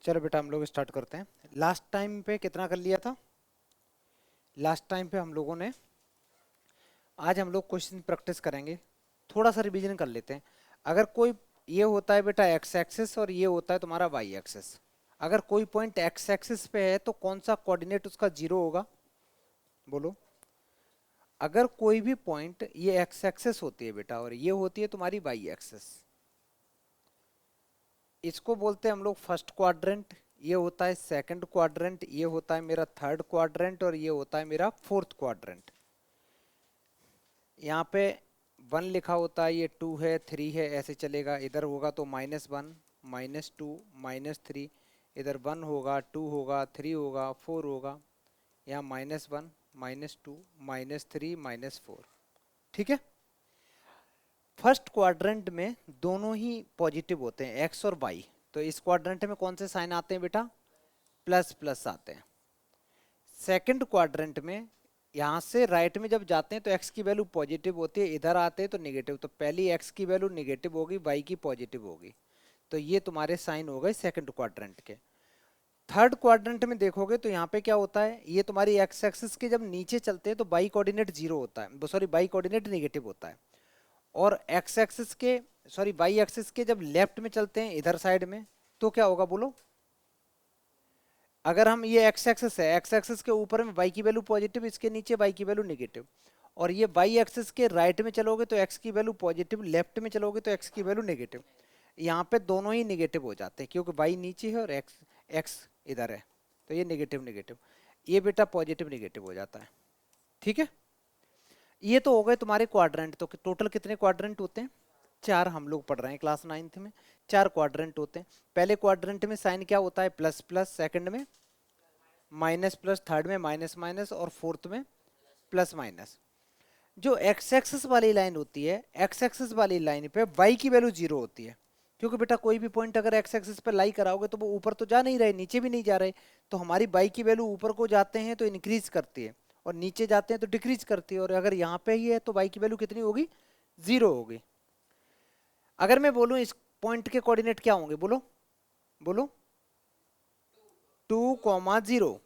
चलो बेटा हम लोग स्टार्ट करते हैं। लास्ट टाइम पे कितना कर लिया था? लास्ट टाइम पे हम लोगों ने, आज हम लोग क्वेश्चन प्रैक्टिस करेंगे, थोड़ा सा रिवीजन कर लेते हैं। अगर कोई, ये होता है बेटा एक्स एक्सिस और ये होता है तुम्हारा वाई एक्सिस। अगर कोई पॉइंट एक्स एक्सिस पे है तो कौन सा कोऑर्डिनेट उसका जीरो होगा? बोलो। अगर कोई भी पॉइंट, ये एक्स एक्सिस होती है बेटा और ये होती है तुम्हारी वाई एक्सिस, इसको बोलते हैं हम लोग फर्स्ट क्वाड्रेंट, ये होता है सेकंड क्वाड्रेंट, ये होता है मेरा थर्ड क्वाड्रेंट और ये होता है मेरा फोर्थ क्वाड्रेंट। यहाँ पे वन लिखा होता है, ये टू है, थ्री है, ऐसे चलेगा। इधर होगा तो -1, -2, -3, इधर वन होगा, टू होगा, थ्री होगा, फोर होगा, यहाँ -1, -2, -3, -4। ठीक है। फर्स्ट क्वाड्रेंट में दोनों ही पॉजिटिव होते हैं, एक्स और वाई। तो इस क्वाड्रेंट में कौन से साइन आते हैं बेटा? प्लस प्लस आते हैं। सेकंड क्वाड्रेंट में यहाँ से राइट में जब जाते हैं तो एक्स की वैल्यू पॉजिटिव होती है, इधर आते हैं तो नेगेटिव। तो पहली एक्स की वैल्यू नेगेटिव होगी, वाई की पॉजिटिव होगी। तो ये तुम्हारे साइन हो गए सेकंड क्वाड्रेंट के। थर्ड क्वाड्रेंट में देखोगे तो यहाँ पे क्या होता है, ये तुम्हारी एक्स एक्सिस के जब नीचे चलते हैं तो बाई कोऑर्डिनेट जीरो होता है, सॉरी बाई कोऑर्डिनेट नेगेटिव होता है। और एक्स एक्सिस के, सॉरी वाई एक्सिस के जब लेफ्ट में चलते हैं इधर साइड में, तो क्या होगा बोलो? अगर हम, ये एक्स एक्सिस है, एक्स एक्सिस के ऊपर में वाई की वैल्यू पॉजिटिव, इसके नीचे वाई की वैल्यू नेगेटिव। और ये वाई एक्सिस के राइट में चलोगे तो एक्स की वैल्यू पॉजिटिव, लेफ्ट में चलोगे तो एक्स की वैल्यू नेगेटिव। यहाँ पे दोनों ही नेगेटिव हो जाते हैं क्योंकि वाई नीचे है और एक्स एक्स इधर है। तो ये नेगेटिव नेगेटिव, ये बेटा पॉजिटिव नेगेटिव हो जाता है। ठीक है। ये तो हो गए तुम्हारे क्वाड्रेंट। तो टोटल कितने क्वाड्रेंट होते हैं? चार। हम लोग पढ़ रहे हैं क्लास 9th में, चार क्वाड्रेंट होते हैं। पहले क्वाड्रेंट में साइन क्या होता है? प्लस प्लस, सेकंड में माइनस प्लस, थर्ड में माइनस माइनस और फोर्थ में प्लस माइनस। जो एक्स एक्सिस वाली लाइन होती है, एक्स एक्सिस वाली लाइन पे वाई की वैल्यू जीरो होती है। क्योंकि बेटा कोई भी पॉइंट अगर एक्स एक्सिस पे लाई कराओगे तो वो ऊपर तो जा नहीं रहे, नीचे भी नहीं जा रहे। तो हमारी वाई की वैल्यू ऊपर को जाते हैं तो इंक्रीज करती है और नीचे जाते हैं तो डिक्रीज करती है। और अगर यहाँ पे ही है तो वाई की वैल्यू कितनी होगी? जीरो होगी। अगर मैं बोलूँ इस पॉइंट के कोऑर्डिनेट क्या होंगे? बोलो बोलो। 2,0,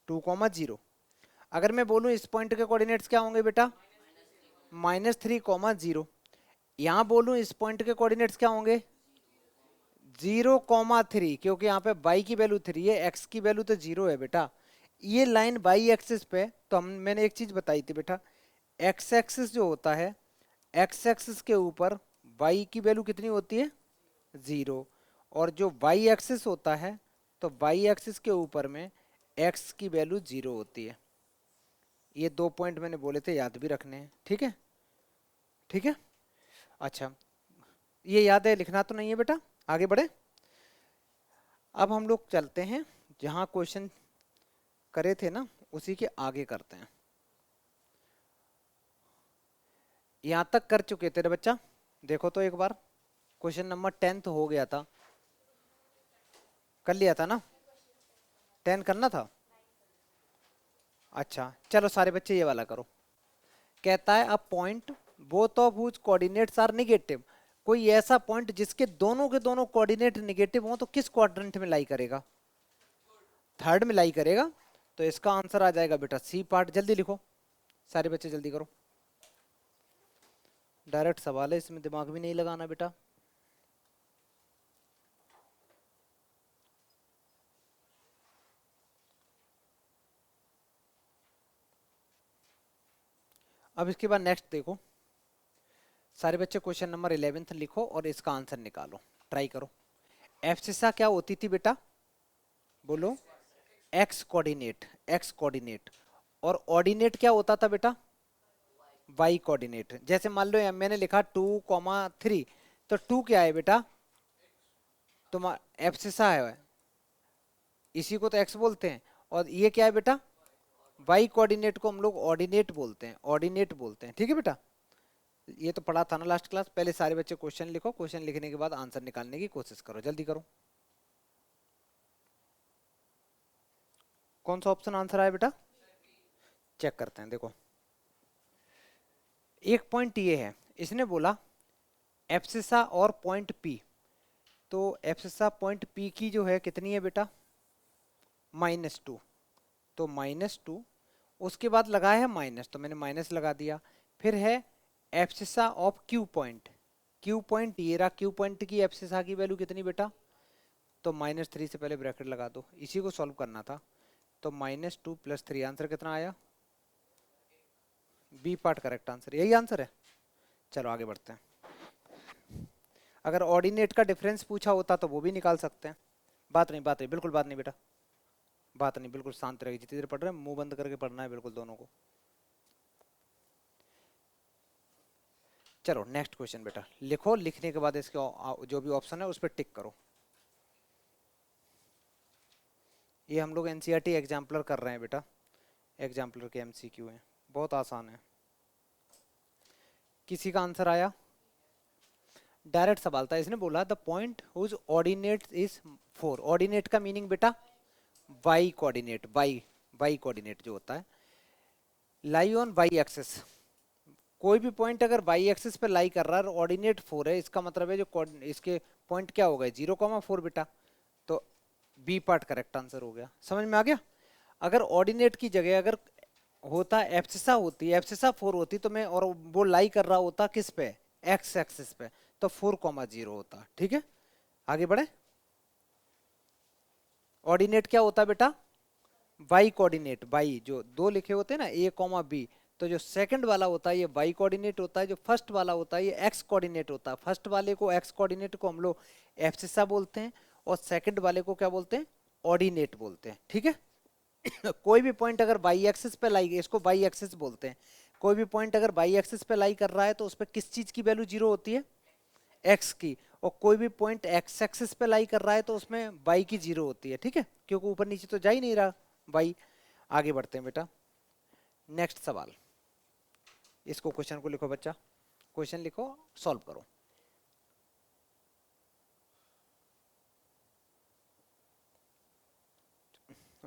2,0। अगर मैं बोलूँ इस पॉइंट के कोऑर्डिनेट्स क्या होंगे बेटा? -3,0। यहाँ बोलूँ इस पॉइंट के कोऑर्डिनेट्स क्या होंगे? 0,3, क्योंकि यहाँ पे y की वैल्यू 3 है, x की वैल्यू तो 0 है बेटा। ये लाइन y एक्सिस पे, तो हम, मैंने एक चीज बताई थी बेटा, x एक्सिस जो होता है, x एक्सिस के ऊपर y की वैल्यू कितनी होती है? 0। और जो y एक्सिस होता है, तो y एक्सिस के ऊपर में x की वैल्यू 0 होती है। ये दो पॉइंट मैंने बोले थे, याद भी रखने हैं। ठीक है। ठीक है। अच्छा, ये याद है, लिखना तो नहीं है बेटा? आगे बढ़े। अब हम लोग चलते हैं, जहाँ क्वेश्चन करे थे ना उसी के आगे करते हैं। यहाँ तक कर चुके थे रे बच्चा? देखो तो एक बार, क्वेश्चन नंबर 10 हो गया था, कर लिया था ना? 10 करना था। अच्छा चलो सारे बच्चे ये वाला करो। कहता है a point both of whose coordinates are negative. कोई ऐसा पॉइंट जिसके दोनों के दोनों कोऑर्डिनेट नेगेटिव हो तो किस क्वाड्रेंट में लाई करेगा? थर्ड में लाई करेगा। तो इसका आंसर आ जाएगा बेटा सी पार्ट। जल्दी लिखो सारे बच्चे, जल्दी करो। डायरेक्ट सवाल है, इसमें दिमाग भी नहीं लगाना बेटा। अब इसके बाद नेक्स्ट देखो सारे बच्चे, क्वेश्चन नंबर 11 लिखो और इसका आंसर निकालो, ट्राई करो। एब्सिसा क्या होती थी बेटा? बोलो। X coordinate, X coordinate. और ऑर्डिनेट क्या होता था बेटा? Y coordinate. जैसे मान लो मैंने लिखा 2,3, तो 2 क्या है बेटा? तुम एब्सिसा है, इसी को तो एक्स बोलते हैं। और ये क्या है बेटा? वाई कोऑर्डिनेट को हम लोग ऑर्डिनेट बोलते हैं, ऑर्डिनेट बोलते हैं। ठीक है बेटा, ये तो पढ़ा था ना लास्ट क्लास। पहले सारे बच्चे क्वेश्चन लिखो, क्वेश्चन लिखने के बाद आंसर निकालने की कोशिश करो, जल्दी करो। कौन सा ऑप्शन आंसर आया बेटा? चेक करते हैं, देखो। एक पॉइंट ये है, इसने बोला एब्सिसा और पॉइंट पी तो एब्सिसा पॉइंट पी की जो है कितनी है बेटा, -2, तो -2, उसके बाद लगा है माइनस, तो मैंने माइनस लगा दिया। फिर है abscissa of Q point, Q point ये रहा, क्यू पॉइंट की एब्सिसा की वैल्यू कितनी बेटा, तो -3 से पहले ब्रैकेट लगा दो, इसी को सॉल्व करना था। तो -2 + 3, आंसर कितना आया, बी पार्ट करेक्ट आंसर, यही आंसर है। चलो आगे बढ़ते हैं। अगर ऑर्डिनेट का डिफरेंस पूछा होता तो वो भी निकाल सकते हैं। बात नहीं, बात नहीं, बिल्कुल बात नहीं बेटा, बात नहीं, बिल्कुल शांत रहेगी, जितनी देर पढ़ रहे हैं मुंह बंद करके पढ़ना है बिल्कुल दोनों को। चलो नेक्स्ट क्वेश्चन बेटा लिखो, लिखने के बाद इसके जो भी ऑप्शन है उस पर टिक करो। ये हम लोग एनसीईआरटी एग्जाम्पलर कर रहे हैं बेटा, एग्जाम्पलर के एमसीक्यू हैं, बहुत आसान है। किसी का आंसर आया, डायरेक्ट सवाल था, इसने बोला the point whose ordinate is 4, ordinate का मीनिंग बेटा वाई कोऑर्डिनेट, वाई कोऑर्डिनेट जो होता है, लाई ऑन वाई एक्सिस, कोई भी पॉइंट अगर वाई एक्सिस पे लाई कर रहा है और ऑर्डिनेट 4 है, इसका मतलब है जो इसके पॉइंट क्या हो गए 0,4 बेटा, तो बी पार्ट करेक्ट आंसर हो गया। समझ में आ गया। अगर ऑर्डिनेट की जगह अगर होता एब्सिसा होती, एब्सिसा 4 होती तो मैं, और वो लाई कर रहा होता किस पे, एक्स एक्सिस पे, तो 4,0 होता। ठीक है आगे बढ़े। ऑर्डिनेट क्या होता है बेटा, वाई कोऑर्डिनेट, वाई जो दो लिखे होते हैं ना A, B, तो जो सेकंड वाला होता है ये वाई कोऑर्डिनेट होता है, जो फर्स्ट वाला होता है ये एक्स कोऑर्डिनेट होता है। फर्स्ट वाले को एक्स कोऑर्डिनेट को हम लोग एब्सिसा बोलते हैं, और सेकंड वाले को क्या बोलते हैं, ऑर्डिनेट बोलते हैं। ठीक है कोई भी पॉइंट अगर वाई एक्सिस पे लाई, इसको वाई एक्सिस बोलते हैं, कोई भी पॉइंट अगर वाई एक्सिस पे लाई कर रहा है तो उस पर किस चीज की वैल्यू 0 होती है, एक्स की, और कोई भी पॉइंट एक्स एक्सिस पे लाई कर रहा है तो उसमें वाई की 0 होती है। ठीक है क्योंकि ऊपर नीचे तो जा ही नहीं रहा वाई। आगे बढ़ते हैं बेटा, नेक्स्ट सवाल, इसको क्वेश्चन को लिखो बच्चा, क्वेश्चन लिखो, सॉल्व करो।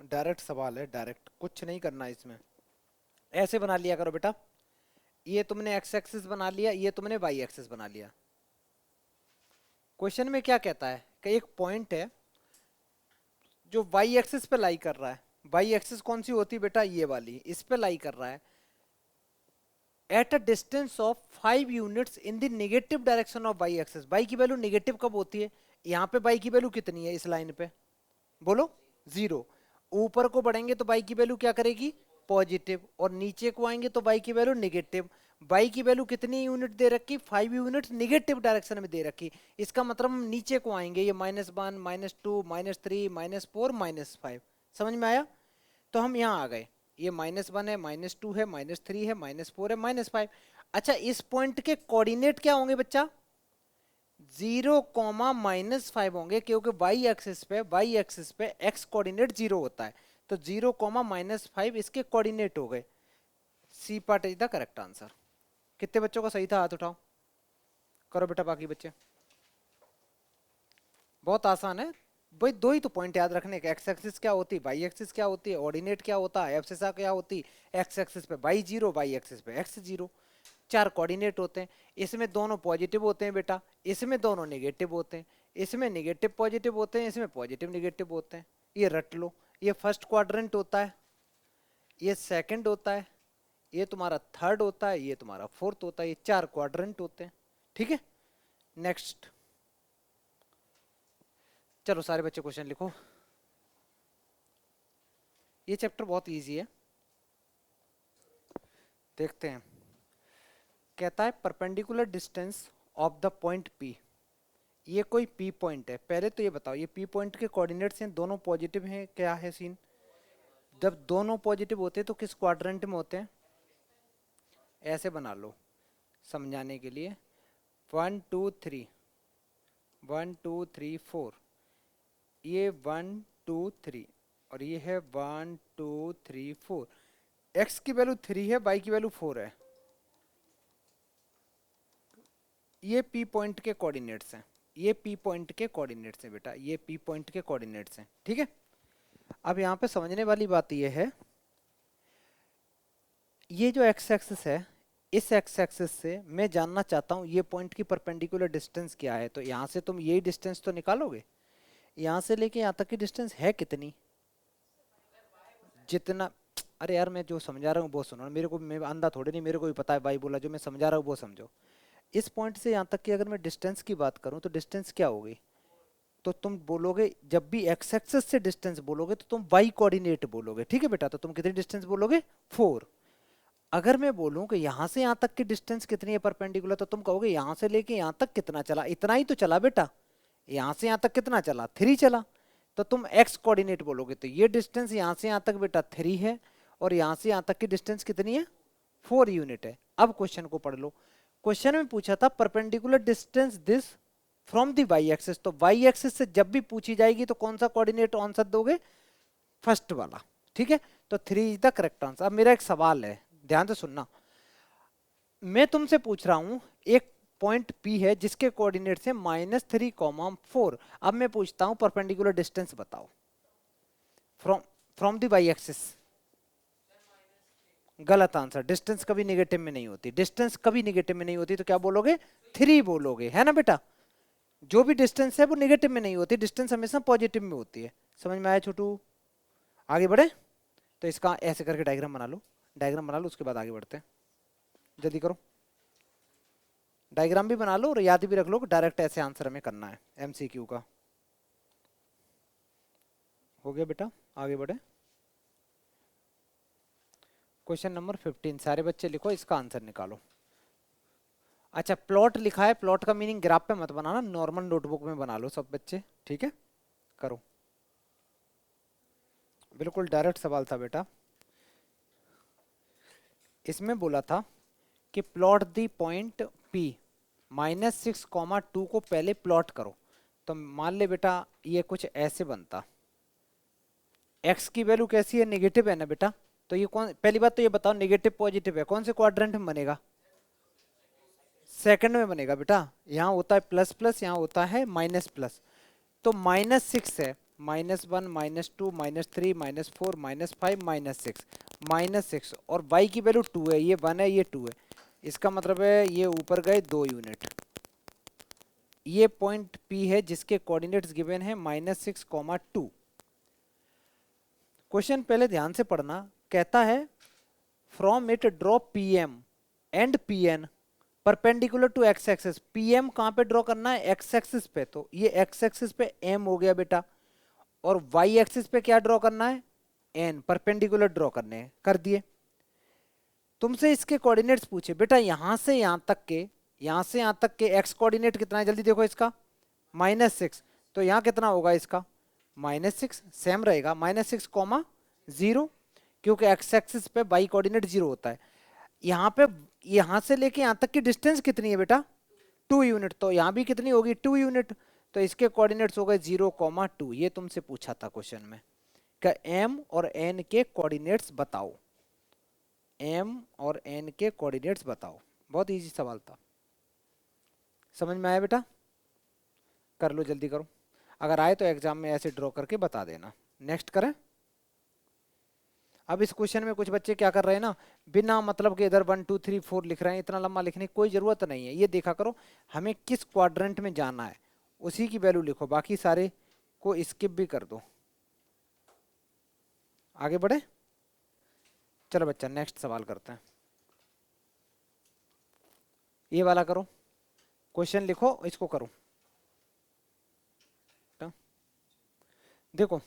डायरेक्ट सवाल है, डायरेक्ट, कुछ नहीं करना इसमें। ऐसे बना लिया करो बेटा, ये तुमने एक्स एक्सिस बना लिया, ये तुमने वाई एक्सिस बना लिया। क्वेश्चन में क्या कहता है कि एक पॉइंट है जो वाई एक्सिस पे लाई कर रहा है, वाई एक्सिस कौन सी होती है बेटा, ये वाली, इस पे लाई कर रहा है, at a distance of 5 units in the negative direction of Y axis. Y की वैल्यू नेगेटिव कब होती है, यहाँ पे वाई की वैल्यू कितनी है इस लाइन पे, बोलो 0। ऊपर को बढ़ेंगे तो वाई की वैल्यू क्या करेगी, पॉजिटिव, और नीचे को आएंगे तो वाई की वैल्यू नेगेटिव। वाई की वैल्यू कितनी यूनिट दे रखी, 5 यूनिट नेगेटिव डायरेक्शन में दे रखी। इसका मतलब हम नीचे को आएंगे, ये -1, -2, -3, -4, -5। समझ में आया। तो हम यहाँ आ गए, ये -1 है, -2 है, -3 है, -4 है, -5। अच्छा इस पॉइंट के कोऑर्डिनेट क्या होंगे बच्चा, 0,-5 होंगे, क्योंकि वाई एक्सिस पे एक्स कोऑर्डिनेट 0 होता है, तो 0,-5 इसके कोऑर्डिनेट हो गए। C part is the correct answer. कितने बच्चों का सही था, हाथ उठाओ, करो बेटा बाकी बच्चे। बहुत आसान है भाई, दो ही तो पॉइंट याद रखने के, एक्स एक्सिस क्या होती है, वाई एक्सिस क्या होती है, ऑर्डिनेट क्या होता है, एब्सिसा क्या होती है, एक्स एक्सिस पे वाई 0, वाई एक्सिस पे एक्स 0, 4 कोऑर्डिनेट होते हैं। इसमें दोनों पॉजिटिव होते हैं बेटा, इसमें दोनों नेगेटिव होते हैं, इसमें नेगेटिव पॉजिटिव होते हैं, इसमें पॉजिटिव नेगेटिव होते हैं। ये रट लो, ये फर्स्ट क्वाड्रेंट होता है, ये सेकंड होता है, ये तुम्हारा थर्ड होता है, ये तुम्हारा फोर्थ होता है, ये 4 क्वाड्रेंट होते हैं। ठीक है नेक्स्ट, चलो सारे बच्चे क्वेश्चन लिखो। ये चैप्टर बहुत इजी है, देखते हैं। कहता है perpendicular distance of the point P, ये कोई P पॉइंट है। पहले तो ये बताओ ये P पॉइंट के कोऑर्डिनेट्स हैं, दोनों पॉजिटिव हैं, क्या है सीन, जब दोनों पॉजिटिव होते हैं तो किस क्वाड्रेंट में होते हैं, ऐसे बना लो समझाने के लिए, 1 2 3, 1 2 3 4, ये 1 2 3, और ये है 1 2 3 4। एक्स की वैल्यू 3 है, वाई की वैल्यू 4 है, ये P पॉइंट के कोऑर्डिनेट्स हैं, ये P पॉइंट के कोऑर्डिनेट्स हैं बेटा, ये P पॉइंट के कोऑर्डिनेट्स हैं। ठीक है अब यहाँ पे समझने वाली बात ये है, ये जो एक्स एक्सिस है इस एक्स एक्सिस से मैं जानना चाहता हूँ ये पॉइंट की परपेंडिकुलर डिस्टेंस क्या है, तो यहाँ से तुम यही डिस्टेंस तो निकालोगे। यहाँ से लेके यहाँ तक की डिस्टेंस है कितनी, जितना, अरे यार मैं जो समझा रहा हूँ वो सुनो, मेरे को, मैं अंधा थोड़ी नहीं, मेरे को भी पता है भाई बोला, जो मैं समझा रहा हूँ वो समझो। इस पॉइंट से यहाँ तक की अगर मैं डिस्टेंस की बात करूँ तो डिस्टेंस क्या होगी, तो तुम बोलोगे जब भी एक्स एक्सिस से डिस्टेंस बोलोगे तो तुम वाई कोऑर्डिनेट बोलोगे, ठीक है बेटा। तो तुम कितनी डिस्टेंस बोलोगे, 4। अगर मैं बोलूं कि यहाँ से यहाँ तक की डिस्टेंस कितनी है परपेंडिकुलर, तो तुम कहोगे यहाँ से लेके यहाँ तक कितना चला, इतना ही तो चला बेटा। यहाँ से यहाँ तक कितना चला, 3 चला। तो तुम एक्स कोऑर्डिनेट बोलोगे, तो ये डिस्टेंस यहाँ से यहाँ तक बेटा 3 है, और यहाँ से यहाँ तक की डिस्टेंस कितनी है, 4 यूनिट है। अब क्वेश्चन को पढ़ लो। क्वेश्चन में पूछा था perpendicular distance this from the Y axis, तो वाई एक्सिस से जब भी पूछी जाएगी तो कौन सा कोऑर्डिनेट आंसर दोगे, फर्स्ट वाला, ठीक है। तो 3 इज द करेक्ट आंसर। अब मेरा एक सवाल है, ध्यान से सुनना। मैं तुमसे पूछ रहा हूं एक पॉइंट P है जिसके कोऑर्डिनेट से -3, 4। अब मैं पूछता हूं परपेंडिकुलर डिस्टेंस बताओ from from the Y axis. गलत आंसर, डिस्टेंस कभी नेगेटिव में नहीं होती, डिस्टेंस कभी नेगेटिव में नहीं होती, तो क्या बोलोगे, 3 बोलोगे, है ना बेटा। जो भी डिस्टेंस है वो नेगेटिव में नहीं होती, डिस्टेंस हमेशा पॉजिटिव में होती है। समझ में आया छोटू, आगे बढ़े। तो इसका ऐसे करके डायग्राम बना लो, डायग्राम बना लो, उसके बाद आगे बढ़ते हैं, जल्दी करो। डायग्राम भी बना लो और याद भी रख लो, डायरेक्ट ऐसे आंसर हमें करना है एमसीक्यू का। हो गया बेटा, आगे बढ़े। क्वेश्चन नंबर 15, सारे बच्चे लिखो, इसका आंसर निकालो। अच्छा, प्लॉट लिखा है, प्लॉट का मीनिंग ग्राफ पे मत बनाना, नॉर्मल नोटबुक में बना लो सब बच्चे, ठीक है। करो, बिल्कुल डायरेक्ट सवाल था बेटा। इसमें बोला था कि प्लॉट दी पॉइंट P -6, 2 को पहले प्लॉट करो। तो मान ले बेटा ये कुछ ऐसे बनता, x की वैल्यू कैसी है, नेगेटिव है ना बेटा। तो ये कौन, पहली बात तो ये बताओ नेगेटिव पॉजिटिव है कौन से क्वाड्रेंट में बनेगा, सेकंड में बनेगा बेटा। यहाँ होता है प्लस प्लस, यहाँ होता है माइनस प्लस। तो -6 है, -1, -2, -3, -4, -5, -6, -6, और y की वैल्यू 2 है, ये 1 है ये 2 है, इसका मतलब है ये ऊपर गए 2 यूनिट। ये पॉइंट P है जिसके कोऑर्डिनेट्स गिवन है -6, 2। क्वेश्चन पहले ध्यान से पढ़ना, कहता है from it draw PM and PN perpendicular to X axis. PM कहाँ पे ड्रॉ करना है, एक्स एक्सिस पे, तो ये एक्स एक्सिस पे M हो गया बेटा, और y एक्सिस पे क्या ड्रॉ करना है, n, परपेंडिकुलर ड्रॉ करने हैं, कर दिए। तुमसे इसके कोऑर्डिनेट्स पूछे बेटा, यहां से यहां तक के, यहां से यहां तक के x कोऑर्डिनेट कितना है, जल्दी देखो इसका, -6। तो यहां कितना होगा इसका, -6, सेम रहेगा, -6, 0, क्योंकि x एक्सिस पे y कोऑर्डिनेट 0 होता है। यहाँ पे यहां से लेके यहां तक की डिस्टेंस कितनी है बेटा, 2 यूनिट, तो यहाँ भी कितनी होगी, 2 यूनिट। तो इसके कोऑर्डिनेट्स हो गए 0, 2। ये तुमसे पूछा था क्वेश्चन में, क्या m और n के कोऑर्डिनेट्स बताओ, m और n के कोऑर्डिनेट्स बताओ। बहुत इजी सवाल था, समझ में आया बेटा, कर लो जल्दी करो, अगर आए तो एग्जाम में ऐसे ड्रॉ करके बता देना। नेक्स्ट करें। अब इस क्वेश्चन में कुछ बच्चे क्या कर रहे हैं ना, बिना मतलब के इधर 1 2 3 4 लिख रहे हैं, इतना लंबा लिखने की कोई जरूरत नहीं है। ये देखा करो हमें किस क्वाड्रेंट में जाना है, उसी की वैल्यू लिखो, बाकी सारे को स्किप भी कर दो। आगे बढ़े, चलो बच्चा नेक्स्ट सवाल करते हैं। ये वाला करो, क्वेश्चन लिखो, इसको करो। देखो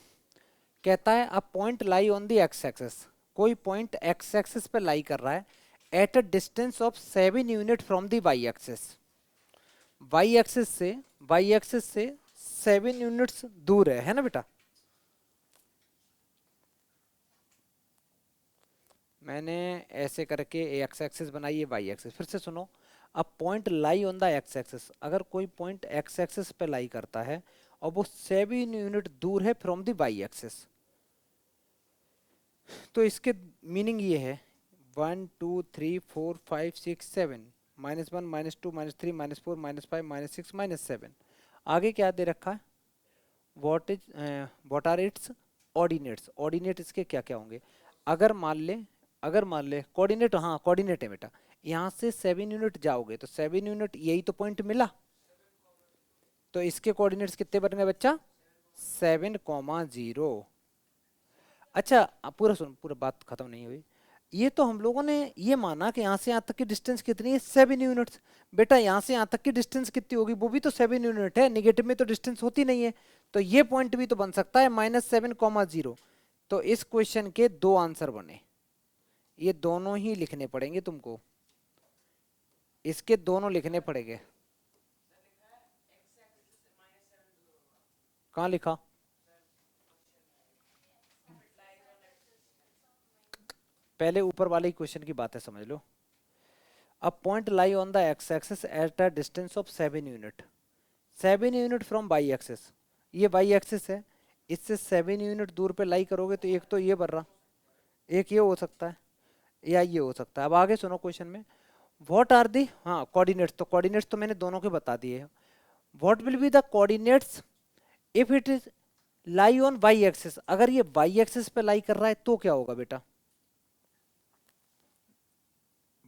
कहता है a point lie on the x axis, कोई पॉइंट एक्स एक्सिस पे लाई कर रहा है at a distance of 7 unit from the y axis. Y axis से 7 यूनिट्स दूर है ना बेटा। मैंने ऐसे करके एक्स एक्सिस बनाई है, वाई एक्सिस, फिर से सुनो। अब point lie on the x axis, अगर कोई पॉइंट एक्स एक्सिस पे लाई करता है और वो 7 यूनिट दूर है फ्रॉम द वाई एक्सिस, तो इसके मीनिंग ये है 1 2 3 4 5 6 7, -1 -2 -3 -4 -5 -6 -7। आगे क्या दे रखा है, what are its ordinates. Ordinate इसके क्या क्या होंगे, अगर मान ले कोऑर्डिनेट, हाँ कोऑर्डिनेट है बेटा, यहाँ से 7 यूनिट जाओगे तो 7 यूनिट यही तो पॉइंट मिला, तो इसके कोऑर्डिनेट्स कितने बन गए बच्चा? 7,0। अच्छा अब पूरा सुन, पूरा बात खत्म नहीं हुई। ये तो हम लोगों ने ये माना कि यहाँ से यहाँ तक की डिस्टेंस कितनी है? 7 यूनिट्स। बेटा यहाँ से यहाँ तक की डिस्टेंस कितनी होगी? वो भी तो 7 यूनिट है, निगेटिव में तो डिस्टेंस होती नहीं है। तो ये पॉइंट भी तो बन सकता है -7,0। तो इस क्वेश्चन के दो आंसर बने, ये दोनों ही लिखने पड़ेंगे तुमको, इसके दोनों लिखने पड़ेंगे। कहाँ लिखा? पहले ऊपर वाले क्वेश्चन की बातें समझ लो। A point lie on the x axis at a distance of 7 unit, 7 unit from Y axis. ये वाई एक्सिस है, इससे 7 यूनिट दूर पे लाई करोगे तो एक तो ये बन रहा, एक ये हो सकता है, या ये हो सकता है। अब आगे सुनो क्वेश्चन में, व्हाट आर दी, हाँ कोऑर्डिनेट्स, तो कोऑर्डिनेट्स तो मैंने दोनों के बता दिए। What will be the coordinates if it is lie on y axis? अगर ये वाई एक्सिस पे लाई कर रहा है तो क्या होगा बेटा?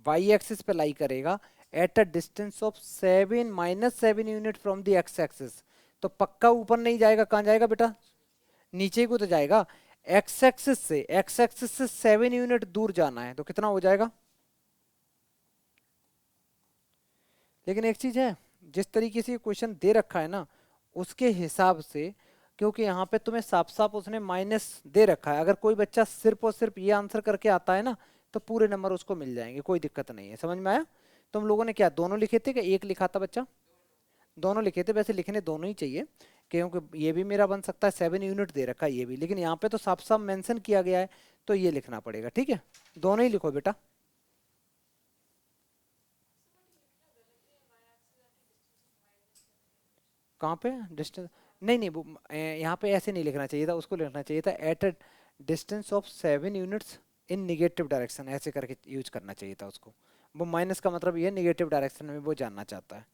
वाई एक्सिस पे लाई करेगा eight a distance of 7 - 7 unit from the x axis, तो पक्का ऊपर नहीं जाएगा, कहाँ जाएगा बेटा? नीचे को तो जाएगा। एक्स एक्सिस से 7 यूनिट दूर जाना है तो कितना हो जाएगा? लेकिन एक चीज है, जिस तरीके से क्वेश्चन दे रखा है ना उसके हिसाब से, क्योंकि यहाँ पे तुम्हें साफ साफ उसने माइनस दे रखा है, अगर कोई बच्चा सिर्फ और सिर्फ ये आंसर करके आता है ना तो पूरे नंबर उसको मिल जाएंगे, कोई दिक्कत नहीं है। समझ में आया? तुम लोगों ने क्या दोनों लिखे थे कि एक लिखा था बच्चा? दोनों लिखे थे। वैसे लिखने दोनों ही चाहिए, क्योंकि ये भी मेरा बन सकता है, 7 यूनिट दे रखा है ये भी, लेकिन यहाँ पे तो साफ साफ मेंशन किया गया है तो ये लिखना पड़ेगा। ठीक है, दोनों ही लिखो बेटा। कहाँ पे डिस्टेंस? नहीं नहीं, वो यहाँ पे ऐसे नहीं लिखना चाहिए था, उसको लिखना चाहिए था eight a distance of 7 units in negative direction, ऐसे करके यूज करना चाहिए था उसको। वो माइनस का मतलब ये निगेटिव डायरेक्शन में वो जानना चाहता है।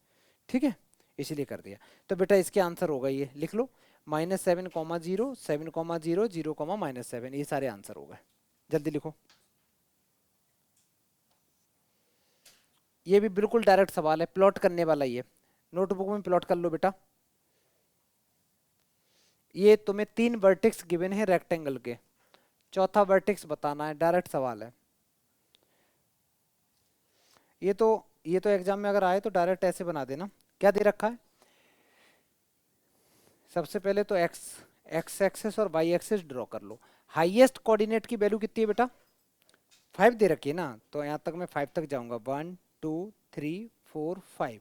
ठीक है, इसीलिए कर दिया। तो बेटा इसके आंसर होगा, ये लिख लो, -7,0, 7,0, 0, -7, ये सारे आंसर हो गए। जल्दी लिखो। ये भी बिल्कुल डायरेक्ट सवाल है, प्लॉट करने वाला ही है, नोटबुक में प्लॉट कर लो बेटा। ये तुम्हें 3 वर्टेक्स गिवन है रेक्टेंगल के, चौथा वर्टेक्स बताना है, डायरेक्ट सवाल है। ये तो ये तो एग्जाम में अगर आए तो डायरेक्ट ऐसे बना देना। क्या दे रखा है? सबसे पहले तो एक्स एक्स एक्सेस और वाई एक्सेस ड्रॉ कर लो। हाईएस्ट कोऑर्डिनेट की वैल्यू कितनी है बेटा? 5 दे रखी है ना, तो यहाँ तक मैं 5 तक जाऊंगा। 1 2 3 4 5,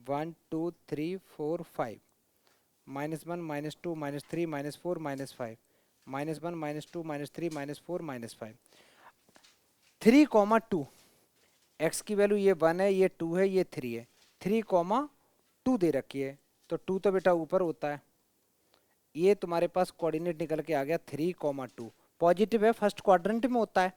1 2 3 4 5, -1 -2 -3 -4 -5, -1 -2 -3 -4 -5, 3,2। एक्स की वैल्यू ये 1 है, ये 2 है, ये 3 है, 3,2 दे रखी है, तो 2 तो बेटा ऊपर होता है। ये तुम्हारे पास कोऑर्डिनेट निकल के आ गया 3,2, पॉजिटिव है, फर्स्ट क्वाड्रेंट में होता है।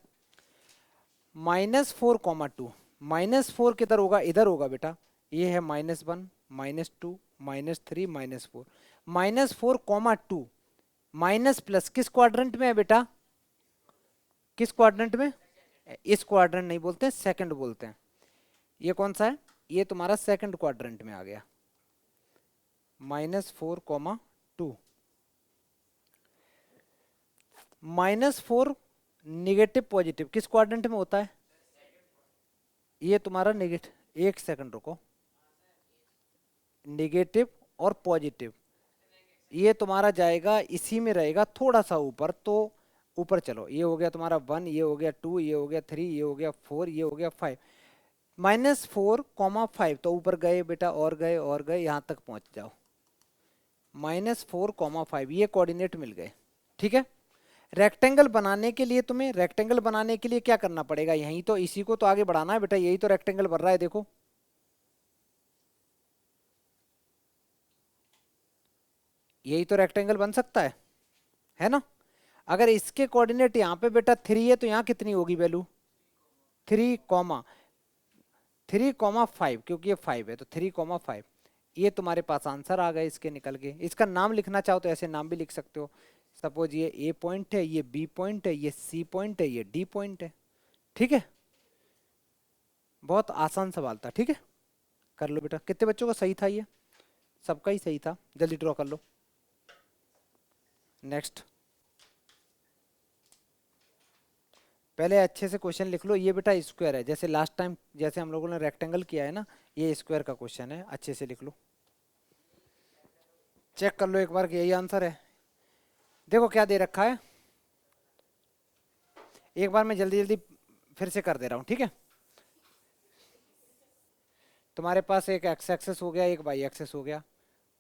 -4,2, -4 किधर होगा? इधर होगा बेटा। ये है -1 -2 -3 -4, -4,2 माइनस प्लस किस क्वाड्रेंट में है बेटा? किस क्वाड्रेंट में? इस क्वाड्रेंट नहीं बोलते, सेकंड बोलते हैं। ये कौन सा है? ये तुम्हारा सेकंड क्वाड्रेंट में आ गया। -4,2, -4 निगेटिव पॉजिटिव किस क्वाड्रेंट में होता है? ये तुम्हारा निगेटिव, एक सेकंड रुको, निगेटिव और पॉजिटिव ये तुम्हारा जाएगा, इसी में रहेगा थोड़ा सा ऊपर, तो ऊपर चलो। ये हो गया तुम्हारा 1, ये हो गया 2, ये हो गया 3, ये हो गया 4, ये हो गया 5, -4,5, तो ऊपर गए बेटा, और गए और गए, यहाँ तक पहुँच जाओ। -4,5 ये कोऑर्डिनेट मिल गए। ठीक है, रेक्टेंगल बनाने के लिए तुम्हें, रेक्टेंगल बनाने के लिए क्या करना पड़ेगा? यहीं तो इसी को तो आगे बढ़ाना है बेटा, यही तो रेक्टेंगल बन रहा है, देखो यही तो रेक्टेंगल बन सकता है ना? अगर इसके कोऑर्डिनेट यहाँ पे बेटा 3 है तो यहाँ कितनी होगी वैल्यू? 3,5, क्योंकि ये 5 है तो 3,5। ये तुम्हारे पास आंसर आ गए इसके निकल के। इसका नाम लिखना चाहो तो ऐसे नाम भी लिख सकते हो। सपोज ये ए पॉइंट है, ये बी पॉइंट है, ये सी पॉइंट है, ये डी पॉइंट है। ठीक है, बहुत आसान सवाल था, ठीक है। कर लो बेटा, कितने बच्चों का सही था ये? सबका ही सही था, जल्दी ड्रॉ कर लो। नेक्स्ट, पहले अच्छे से क्वेश्चन लिख लो। ये बेटा स्क्वायर है, जैसे लास्ट टाइम जैसे हम लोगों ने रेक्टेंगल किया है ना, ये स्क्वायर का क्वेश्चन है, अच्छे से लिख लो। चेक कर लो एक बार कि यही आंसर है। देखो क्या दे रखा है, एक बार मैं जल्दी जल्दी फिर से कर दे रहा हूँ, ठीक है। तुम्हारे पास एक एक्स एक्सेस हो गया, एक वाई एक्सेस हो गया।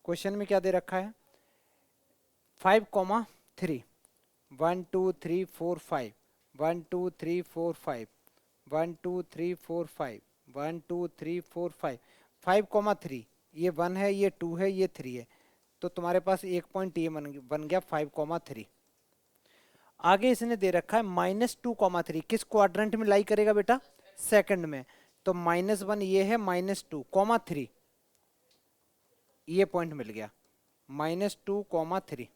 क्वेश्चन में क्या दे रखा है, 5,3, 1 2 3 4 5, 1 2 3 4 5, 1 2 3 4 5, 1 2 3 4 5, 5,3। ये 1 है, ये 2 है, ये 3 है, तो तुम्हारे पास एक पॉइंट ये बन गया 5,3। आगे इसने दे रखा है -2,3, किस क्वाड्रेंट में लाई करेगा बेटा? सेकंड में। तो -1 ये है, -2,3 ये पॉइंट मिल गया, -2,3।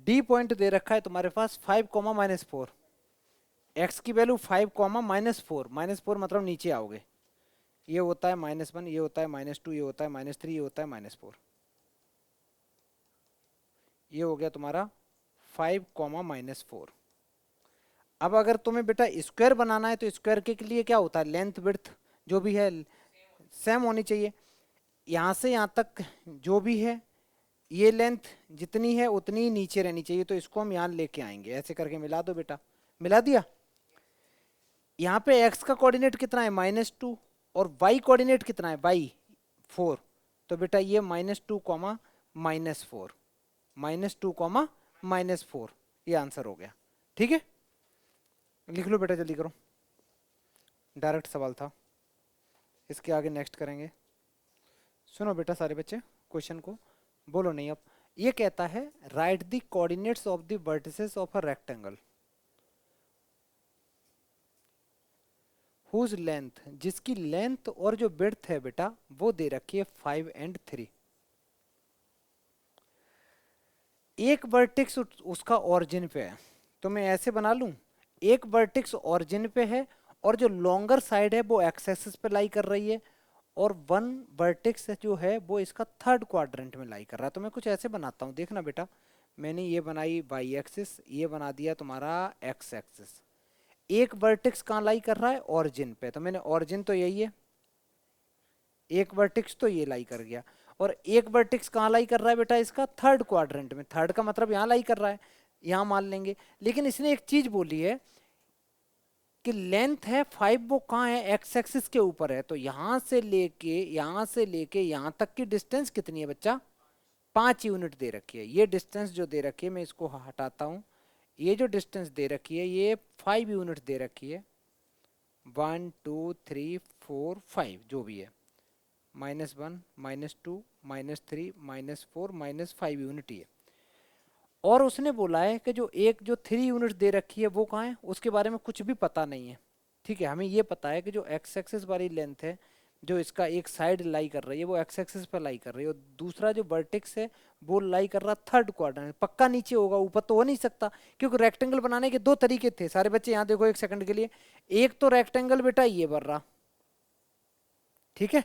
डी पॉइंट दे रखा है तुम्हारे पास 5,-4। एक्स की वैल्यू 5,-4, -4 मतलब नीचे आओगे, ये होता है -1, ये होता है -2, ये होता है -3, ये होता है -4। ये हो गया तुम्हारा 5,-4। अब अगर तुम्हें बेटा स्क्वायर बनाना है तो स्क्वायर के लिए क्या होता है, लेंथ विड्थ जो भी है सेम होनी चाहिए। यहाँ से यहाँ तक जो भी है, ये लेंथ जितनी है उतनी ही नीचे रहनी चाहिए, तो इसको हम यहाँ लेके आएंगे, ऐसे करके मिला दो बेटा। मिला दिया। यहाँ पे x का कोऑर्डिनेट कितना है, -2, और y कोऑर्डिनेट कितना है, y 4। तो बेटा ये -2, -4, -2, -4, ये आंसर हो गया, ठीक है। लिख लो बेटा, जल्दी करो, डायरेक्ट सवाल था। इसके आगे नेक्स्ट करेंगे। सुनो बेटा सारे बच्चे, क्वेश्चन को बोलो नहीं। अब ये कहता है, write the coordinates of the vertices of a rectangle whose length, जिसकी लेंथ और जो विड्थ है बेटा वो दे रखी है 5 और 3। एक वर्टेक्स उसका ऑरिजिन पे है, तो मैं ऐसे बना लूं, एक वर्टेक्स ऑरिजिन पे है और जो लॉन्गर साइड है वो एक्स एक्सिस पे लाई कर रही है, और वन वर्टेक्स जो है वो इसका थर्ड क्वाड्रेंट में लाई कर रहा है। तो मैं कुछ ऐसे बनाता हूँ, देखना बेटा। मैंने ये बनाई वाई एक्सिस, ये बना दिया तुम्हारा एक्स एक्सिस। एक वर्टेक्स कहाँ लाई कर रहा है, ऑरिजिन पे, तो मैंने ऑरिजिन तो यही है, एक वर्टेक्स तो ये लाई कर गया, और एक वर्टेक्स कहाँ लाई कर रहा है बेटा, इसका थर्ड क्वाड्रेंट में। थर्ड का मतलब यहाँ लाई कर रहा है, यहाँ मान लेंगे। लेकिन इसने एक चीज बोली है कि लेंथ है 5, वो कहाँ है, एक्स एक्सिस के ऊपर है। तो यहाँ से लेके यहाँ तक की डिस्टेंस कितनी है बच्चा, 5 यूनिट दे रखी है। ये डिस्टेंस जो दे रखी है, मैं इसको हटाता हूँ, ये जो डिस्टेंस दे रखी है ये 5 यूनिट दे रखी है। 1 2 3 4 5 जो भी है, -1 -2 -3 -4 -5 यूनिट है। और उसने बोला है कि जो 3 यूनिट दे रखी है वो कहाँ है, उसके बारे में कुछ भी पता नहीं है, ठीक है। हमें ये पता है कि जो एक्स एक्सिस वाली लेंथ है, जो इसका एक साइड लाई कर रही है वो एक्स एक्सिस पर लाई कर रही है, और दूसरा जो वर्टेक्स है वो लाई कर रहा थर्ड क्वाड्रेंट, पक्का नीचे होगा, ऊपर तो हो नहीं सकता, क्योंकि रेक्टेंगल बनाने के दो तरीके थे। सारे बच्चे यहाँ देखो एक सेकंड के लिए, एक तो रेक्टेंगल बेटा ये बन रहा, ठीक है,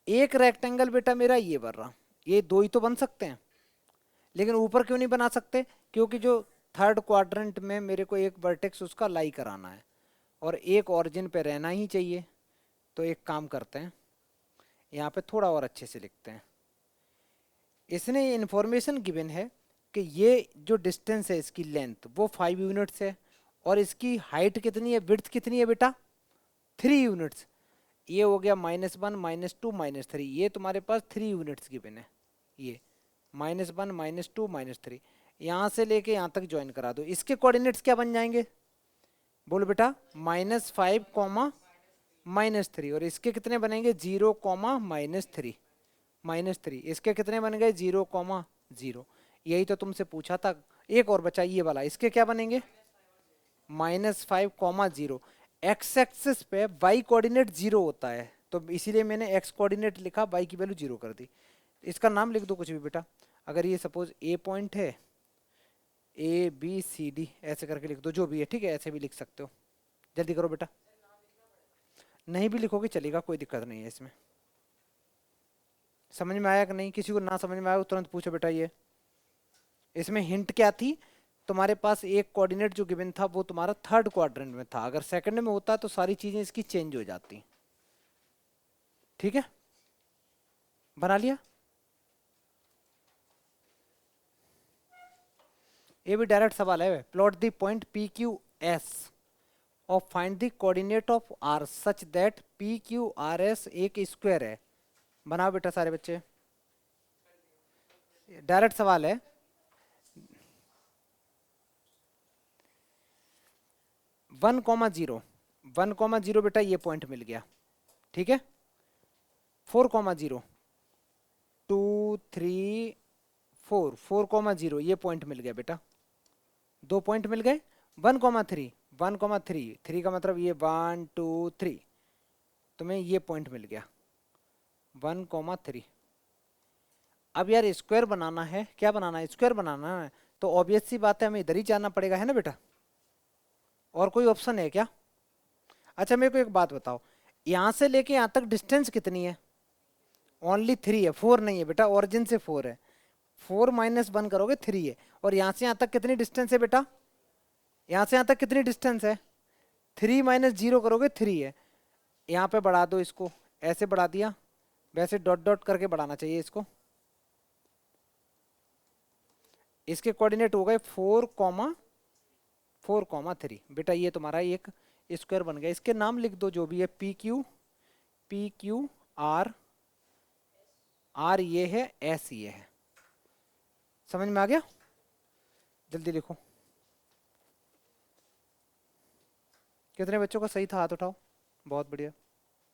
एक रेक्टेंगल बेटा मेरा ये बन रहा, ये दो ही तो बन सकते हैं। लेकिन ऊपर क्यों नहीं बना सकते, क्योंकि जो थर्ड क्वाड्रेंट में मेरे को एक वर्टेक्स उसका लाई कराना है, और एक ऑरिजिन पे रहना ही चाहिए। तो एक काम करते हैं, यहाँ पे थोड़ा और अच्छे से लिखते हैं। इसने इंफॉर्मेशन गिवन है कि ये जो डिस्टेंस है, इसकी लेंथ वो 5 यूनिट्स है, और इसकी हाइट कितनी है, विड्थ कितनी है बेटा, 3 यूनिट्स। ये हो गया -1 -2 -3, ये तुम्हारे पास 3 यूनिट्स गिवन है। ये -1 -2 -3, यहाँ से लेके यहाँ तक ज्वाइन करा दो। इसके कोऑर्डिनेट्स क्या बन जाएंगे, बोलो बेटा, -5, -3, और इसके कितने बनेंगे, 0, -3, -3। इसके कितने बन गए, 0, 0। यही तो तुमसे पूछा था। एक और बचा ये वाला, इसके क्या बनेंगे, -5, 0। एक्स एक्सिस पे वाई कोऑर्डिनेट 0 होता है, तो इसीलिए मैंने एक्स कोऑर्डिनेट लिखा, वाई की वैल्यू 0 कर दी। इसका नाम लिख दो कुछ भी बेटा। अगर ये सपोज ए पॉइंट है, A B C D ऐसे करके लिख दो, जो भी है, ठीक है, ऐसे भी लिख सकते हो। जल्दी करो बेटा। नहीं भी लिखोगे चलेगा, कोई दिक्कत नहीं है इसमें। समझ में आया कि नहीं? किसी को ना समझ में आया वो तुरंत पूछो बेटा। ये इसमें हिंट क्या थी, तुम्हारे पास एक कोऑर्डिनेट जो गिवन था वो तुम्हारा थर्ड क्वाड्रेंट में था, अगर सेकंड में होता तो सारी चीजें इसकी चेंज हो जाती। ठीक है, बना लिया? ये भी डायरेक्ट सवाल है। Plot the point P Q S और find the coordinate of R such that P Q R S एक स्क्वायर है। बनाओ बेटा सारे बच्चे, डायरेक्ट सवाल है। 1,0 1,0 बेटा ये पॉइंट मिल गया। ठीक है, 4,0 2 3 4 4,0 ये पॉइंट मिल गया बेटा, 2 पॉइंट मिल गए। 1,3 1,3 3 का मतलब ये 1 2 3, तुम्हें ये पॉइंट मिल गया 1,3। अब यार स्क्वायर बनाना है, क्या बनाना है? स्क्वायर बनाना है, तो ऑब्वियस सी बात है हमें इधर ही जाना पड़ेगा, है ना बेटा? और कोई ऑप्शन है क्या? अच्छा मेरे को एक बात बताओ, यहाँ से लेके यहाँ तक डिस्टेंस कितनी है? ओनली 3 है, 4 नहीं है बेटा, ओरिजिन से 4 है। 4 माइनस 1 करोगे 3 है। और यहाँ से यहाँ तक कितनी डिस्टेंस है बेटा? यहाँ से यहाँ तक कितनी डिस्टेंस है? 3 माइनस 0 करोगे 3 है। यहाँ पे बढ़ा दो इसको, ऐसे बढ़ा दिया, वैसे डॉट डॉट करके बढ़ाना चाहिए इसको। इसके कोऑर्डिनेट हो गए 4,3 बेटा, ये तुम्हारा एक स्क्वायर बन गया। इसके नाम लिख दो जो भी है, पी क्यू आर, आर ये है, एस ये है। समझ में आ गया? जल्दी लिखो। कितने बच्चों का सही था हाथ उठाओ। बहुत बढ़िया।